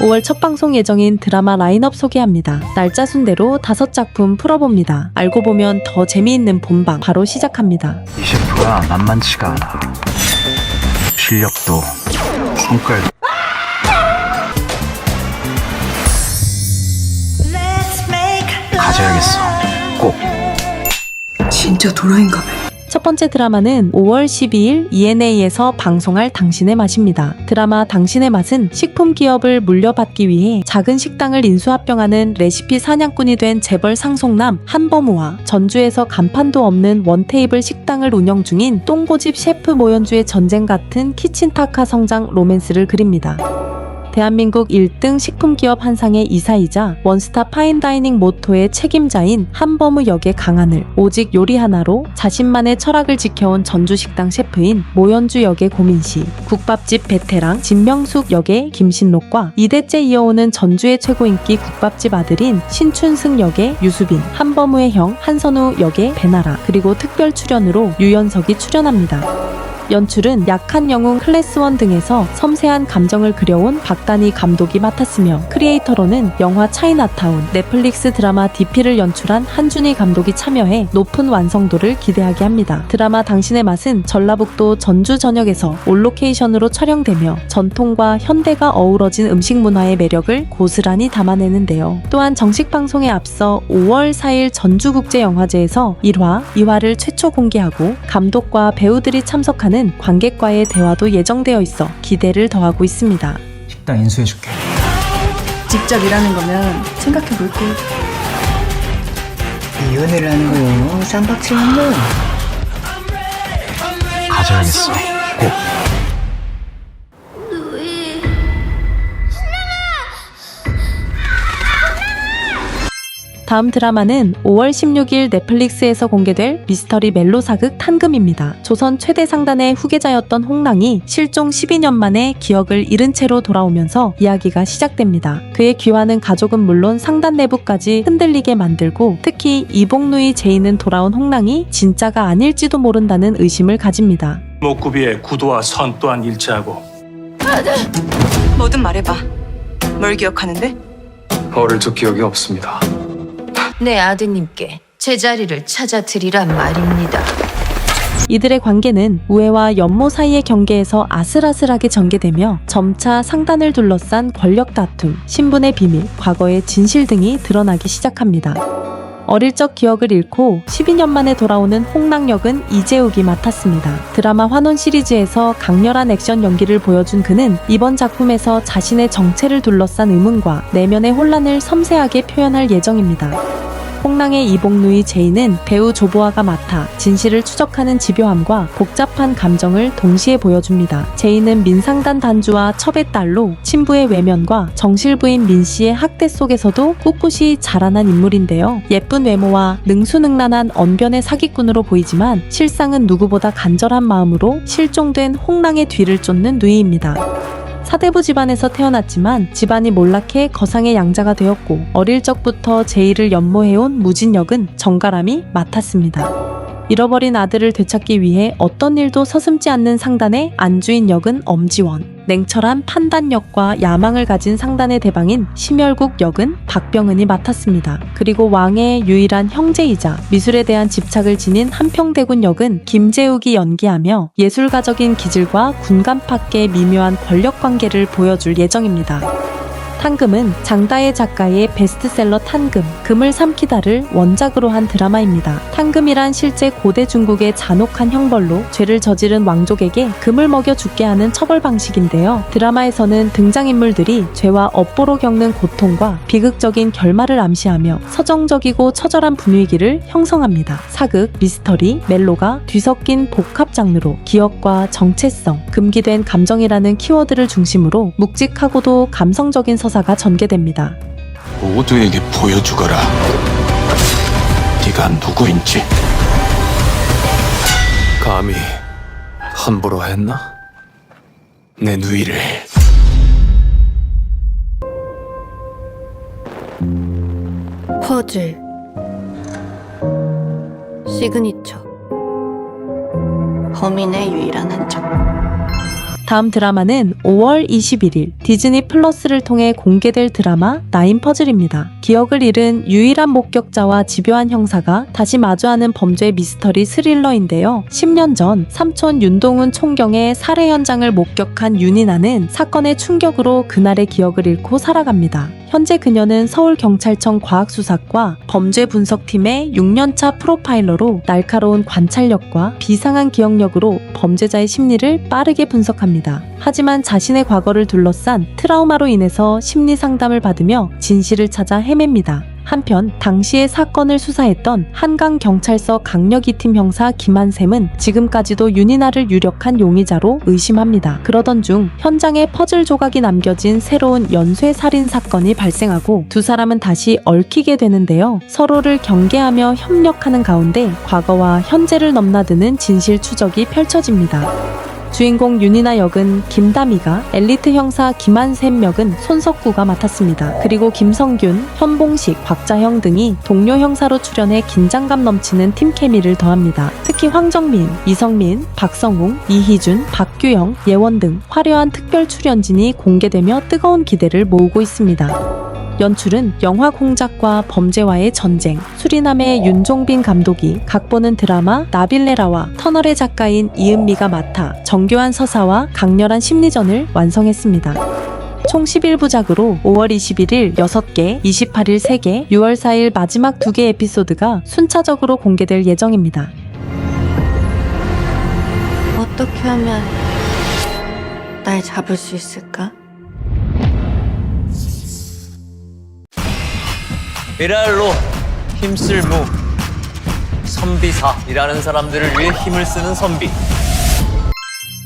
5월 첫 방송 예정인 드라마 라인업 소개합니다. 날짜 순대로 5작품 풀어봅니다. 알고 보면 더 재미있는 본방 바로 시작합니다. 이 셰프가 만만치가 않아. 실력도 성깔도. 가져야겠어. 꼭. 진짜 도라인가 봐. 첫 번째 드라마는 5월 12일 ENA에서 방송할 당신의 맛입니다. 드라마 당신의 맛은 식품 기업을 물려받기 위해 작은 식당을 인수합병하는 레시피 사냥꾼이 된 재벌 상속남 한범우와 전주에서 간판도 없는 원테이블 식당을 운영 중인 똥고집 셰프 모연주의 전쟁 같은 키친타카 성장 로맨스를 그립니다. 대한민국 1등 식품기업 한상의 이사이자 원스타 파인다이닝 모토의 책임자인 한범우 역의 강하늘, 오직 요리 하나로 자신만의 철학을 지켜온 전주식당 셰프인 모연주 역의 고민씨, 국밥집 베테랑 진명숙 역의 김신록과 2대째 이어오는 전주의 최고 인기 국밥집 아들인 신춘승 역의 유수빈, 한범우의 형 한선우 역의 배나라, 그리고 특별 출연으로 유연석이 출연합니다. 연출은 약한 영웅 클래스1 등에서 섬세한 감정을 그려온 박단희 감독이 맡았으며 크리에이터로는 영화 차이나타운, 넷플릭스 드라마 DP를 연출한 한준희 감독이 참여해 높은 완성도를 기대하게 합니다. 드라마 당신의 맛은 전라북도 전주 전역에서 올로케이션으로 촬영되며 전통과 현대가 어우러진 음식 문화의 매력을 고스란히 담아내는데요. 또한 정식 방송에 앞서 5월 4일 전주국제영화제에서 1화, 2화를 최초 공개하고 감독과 배우들이 참석하는 관객과의 대화도 예정되어 있어 기대를 더하고 있습니다. 식당 인수해줄게. 직접 일하는 거면 생각해볼게. 이 연애를 하는 거요. 쌈박질하면 가져야겠어. 꼭. 다음 드라마는 5월 16일 넷플릭스에서 공개될 미스터리 멜로 사극 탄금입니다. 조선 최대 상단의 후계자였던 홍랑이 실종 12년 만에 기억을 잃은 채로 돌아오면서 이야기가 시작됩니다. 그의 귀화는 가족은 물론 상단 내부까지 흔들리게 만들고 특히 이복누이 제인은 돌아온 홍랑이 진짜가 아닐지도 모른다는 의심을 가집니다. 목구비의 구도와 선 또한 일치하고 뭐든 말해봐. 뭘 기억하는데? 어릴 적 기억이 없습니다. 내 아드님께 제자리를 찾아드리란 말입니다. 이들의 관계는 우애와 연모 사이의 경계에서 아슬아슬하게 전개되며 점차 상단을 둘러싼 권력 다툼, 신분의 비밀, 과거의 진실 등이 드러나기 시작합니다. 어릴 적 기억을 잃고 12년 만에 돌아오는 홍랑 역은 이재욱이 맡았습니다. 드라마 환원 시리즈에서 강렬한 액션 연기를 보여준 그는 이번 작품에서 자신의 정체를 둘러싼 의문과 내면의 혼란을 섬세하게 표현할 예정입니다. 홍랑의 이복누이 제인은 배우 조보아가 맡아 진실을 추적하는 집요함과 복잡한 감정을 동시에 보여줍니다. 제인은 민상단 단주와 첩의 딸로 친부의 외면과 정실부인 민씨의 학대 속에서도 꿋꿋이 자라난 인물인데요. 예쁜 외모와 능수능란한 언변의 사기꾼으로 보이지만 실상은 누구보다 간절한 마음으로 실종된 홍랑의 뒤를 쫓는 누이입니다. 사대부 집안에서 태어났지만 집안이 몰락해 거상의 양자가 되었고 어릴 적부터 제이를 연모해온 무진 역은 정가람이 맡았습니다. 잃어버린 아들을 되찾기 위해 어떤 일도 서슴지 않는 상단의 안주인 역은 엄지원, 냉철한 판단력과 야망을 가진 상단의 대방인 심열국 역은 박병은이 맡았습니다. 그리고 왕의 유일한 형제이자 미술에 대한 집착을 지닌 한평대군 역은 김재욱이 연기하며 예술가적인 기질과 군간팍의 미묘한 권력관계를 보여줄 예정입니다. 탄금은 장다혜 작가의 베스트셀러 탄금, 금을 삼키다를 원작으로 한 드라마입니다. 탄금이란 실제 고대 중국의 잔혹한 형벌로 죄를 저지른 왕족에게 금을 먹여 죽게 하는 처벌 방식인데요. 드라마에서는 등장인물들이 죄와 업보로 겪는 고통과 비극적인 결말을 암시하며 서정적이고 처절한 분위기를 형성합니다. 사극, 미스터리, 멜로가 뒤섞인 복합 장르로 기억과 정체성, 금기된 감정이라는 키워드를 중심으로 묵직하고도 감성적인 서사가 전개됩니다. 모두에게 보여주거라. 네가 누구인지. 감히 함부로 했나? 내 누이를. 퍼즐 시그니처 범인의 유일한 한 점. 다음 드라마는 5월 21일 디즈니 플러스를 통해 공개될 드라마 나인 퍼즐입니다. 기억을 잃은 유일한 목격자와 집요한 형사가 다시 마주하는 범죄 미스터리 스릴러인데요. 10년 전 삼촌 윤동훈 총경의 살해 현장을 목격한 윤이나는 사건의 충격으로 그날의 기억을 잃고 살아갑니다. 현재 그녀는 서울경찰청 과학수사과 범죄분석팀의 6년차 프로파일러로 날카로운 관찰력과 비상한 기억력으로 범죄자의 심리를 빠르게 분석합니다. 하지만 자신의 과거를 둘러싼 트라우마로 인해서 심리 상담을 받으며 진실을 찾아 헤맵니다. 한편 당시의 사건을 수사했던 한강경찰서 강력 2팀 형사 김한샘은 지금까지도 윤이나를 유력한 용의자로 의심합니다. 그러던 중 현장에 퍼즐 조각이 남겨진 새로운 연쇄 살인 사건이 발생하고 두 사람은 다시 얽히게 되는데요. 서로를 경계하며 협력하는 가운데 과거와 현재를 넘나드는 진실 추적이 펼쳐집니다. 주인공 윤이나 역은 김다미가, 엘리트 형사 김한샘 역은 손석구가 맡았습니다. 그리고 김성균, 현봉식, 곽자형 등이 동료 형사로 출연해 긴장감 넘치는 팀 케미를 더합니다. 특히 황정민, 이성민, 박성웅, 이희준, 박규영, 예원 등 화려한 특별 출연진이 공개되며 뜨거운 기대를 모으고 있습니다. 연출은 영화 공작과 범죄와의 전쟁, 수리남의 윤종빈 감독이, 각본은 드라마 나빌레라와 터널의 작가인 이은미가 맡아 정교한 서사와 강렬한 심리전을 완성했습니다. 총 11부작으로 5월 21일 6개, 28일 3개, 6월 4일 마지막 2개 에피소드가 순차적으로 공개될 예정입니다. 어떻게 하면 날 잡을 수 있을까? 미랄로 힘쓸 무 선비사이라는 사람들을 위해 힘을 쓰는 선비.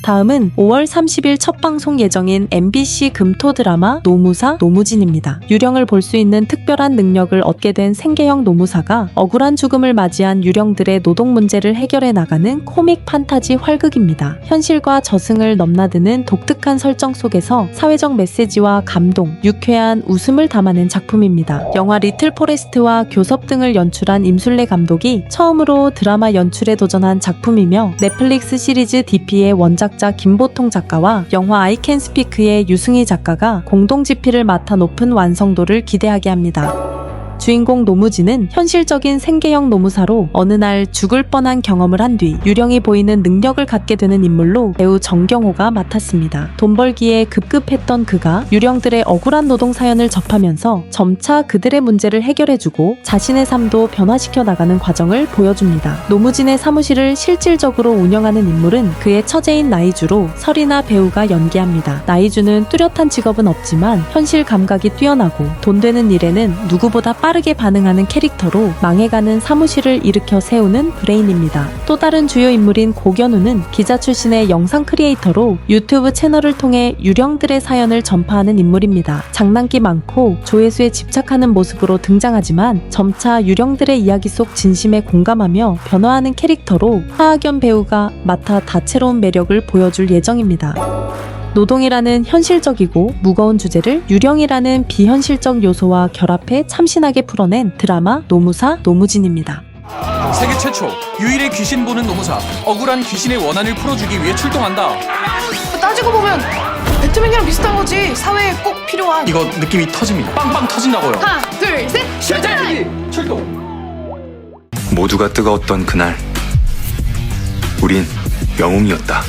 다음은 5월 30일 첫 방송 예정인 MBC 금토 드라마 노무사 노무진입니다. 유령을 볼 수 있는 특별한 능력을 얻게 된 생계형 노무사가 억울한 죽음을 맞이한 유령들의 노동 문제를 해결해 나가는 코믹 판타지 활극입니다. 현실과 저승을 넘나드는 독특한 설정 속에서 사회적 메시지와 감동, 유쾌한 웃음을 담아낸 작품입니다. 영화 리틀 포레스트와 교섭 등을 연출한 임술래 감독이 처음으로 드라마 연출에 도전한 작품이며 넷플릭스 시리즈 DP의 원작자 김보통 작가와 영화 I Can Speak의 유승희 작가가 공동 집필을 맡아 높은 완성도를 기대하게 합니다. 주인공 노무진은 현실적인 생계형 노무사로 어느 날 죽을 뻔한 경험을 한 뒤 유령이 보이는 능력을 갖게 되는 인물로 배우 정경호가 맡았습니다. 돈 벌기에 급급했던 그가 유령들의 억울한 노동 사연을 접하면서 점차 그들의 문제를 해결해주고 자신의 삶도 변화시켜 나가는 과정을 보여줍니다. 노무진의 사무실을 실질적으로 운영하는 인물은 그의 처제인 나이주로 설이나 배우가 연기합니다. 나이주는 뚜렷한 직업은 없지만 현실 감각이 뛰어나고 돈 되는 일에는 누구보다 빠르게 반응하는 캐릭터로 망해가는 사무실을 일으켜 세우는 브레인입니다. 또 다른 주요 인물인 고견우는 기자 출신의 영상 크리에이터로 유튜브 채널을 통해 유령들의 사연을 전파하는 인물입니다. 장난기 많고 조회수에 집착하는 모습으로 등장하지만 점차 유령들의 이야기 속 진심에 공감하며 변화하는 캐릭터로 하하견 배우가 맡아 다채로운 매력을 보여줄 예정입니다. 노동이라는 현실적이고 무거운 주제를 유령이라는 비현실적 요소와 결합해 참신하게 풀어낸 드라마 노무사 노무진입니다. 세계 최초 유일의 귀신 보는 노무사, 억울한 귀신의 원한을 풀어주기 위해 출동한다. 따지고 보면 배트맨이랑 비슷한 거지. 사회에 꼭 필요한. 이거 느낌이 터집니다. 빵빵 터진다고요. 하나, 둘, 셋, 슈타임! 출동. 모두가 뜨거웠던 그날, 우린 영웅이었다.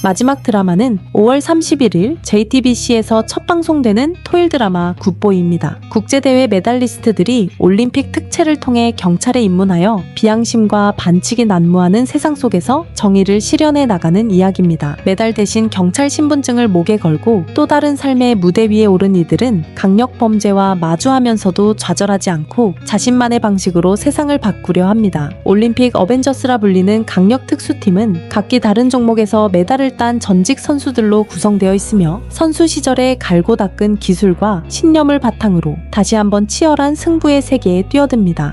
마지막 드라마는 5월 31일 JTBC에서 첫 방송되는 토일 드라마 굿보이입니다. 국제대회 메달리스트들이 올림픽 특채를 통해 경찰에 입문하여 비양심과 반칙이 난무하는 세상 속에서 정의를 실현해 나가는 이야기입니다. 메달 대신 경찰 신분증을 목에 걸고 또 다른 삶의 무대 위에 오른 이들은 강력 범죄와 마주하면서도 좌절하지 않고 자신만의 방식으로 세상을 바꾸려 합니다. 올림픽 어벤져스라 불리는 강력 특수팀은 각기 다른 종목에서 메달을 딴 전직 선수들로 구성되어 있으며 선수 시절에 갈고 닦은 기술과 신념을 바탕으로 다시 한번 치열한 승부의 세계에 뛰어듭니다.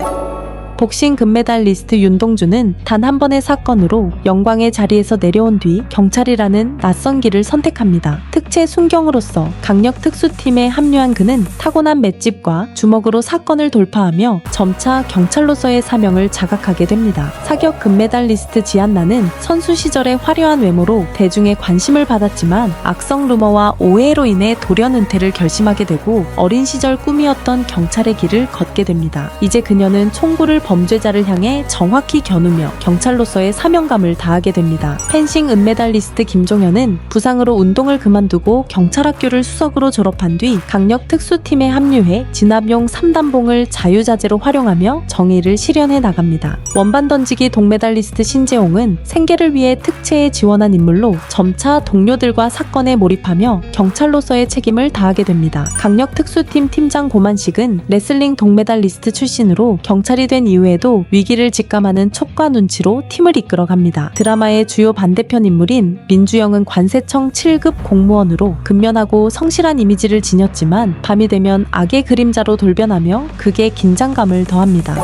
복싱 금메달리스트 윤동주는 단 한 번의 사건으로 영광의 자리에서 내려온 뒤 경찰이라는 낯선 길을 선택합니다. 특채 순경으로서 강력 특수팀에 합류한 그는 타고난 맷집과 주먹으로 사건을 돌파하며 점차 경찰로서의 사명을 자각하게 됩니다. 사격 금메달리스트 지안나는 선수 시절의 화려한 외모로 대중의 관심을 받았지만 악성 루머와 오해로 인해 돌연 은퇴를 결심하게 되고 어린 시절 꿈이었던 경찰의 길을 걷게 됩니다. 이제 그녀는 총구를 범죄자를 향해 정확히 겨누며 경찰로서의 사명감을 다하게 됩니다. 펜싱 은메달리스트 김종현은 부상으로 운동을 그만두고 경찰학교를 수석으로 졸업한 뒤 강력 특수팀에 합류해 진압용 3단봉을 자유자재로 활용하며 정의를 실현해 나갑니다. 원반 던지기 동메달리스트 신재홍은 생계를 위해 특채에 지원한 인물로 점차 동료들과 사건에 몰입하며 경찰로서의 책임을 다하게 됩니다. 강력 특수팀 팀장 고만식은 레슬링 동메달리스트 출신으로 경찰이 된 이후에도 위기를 직감하는 촉과 눈치로 팀을 이끌어갑니다. 드라마의 주요 반대편 인물인 민주영은 관세청 7급 공무원으로 근면하고 성실한 이미지를 지녔지만 밤이 되면 악의 그림자로 돌변하며 극에 긴장감을 더합니다.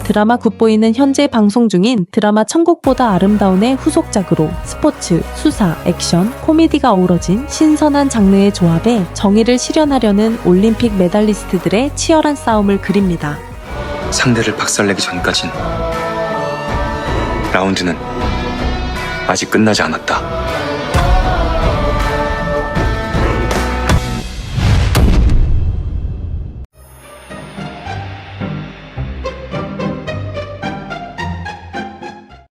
드라마 굿보이는 현재 방송 중인 드라마 천국보다 아름다운의 후속작으로 스포츠, 수사, 액션, 코미디가 어우러진 신선한 장르의 조합에 정의를 실현하려는 올림픽 메달리스트들의 치열한 싸움을 그립니다. 상대를 박살내기 전까진 라운드는 아직 끝나지 않았다.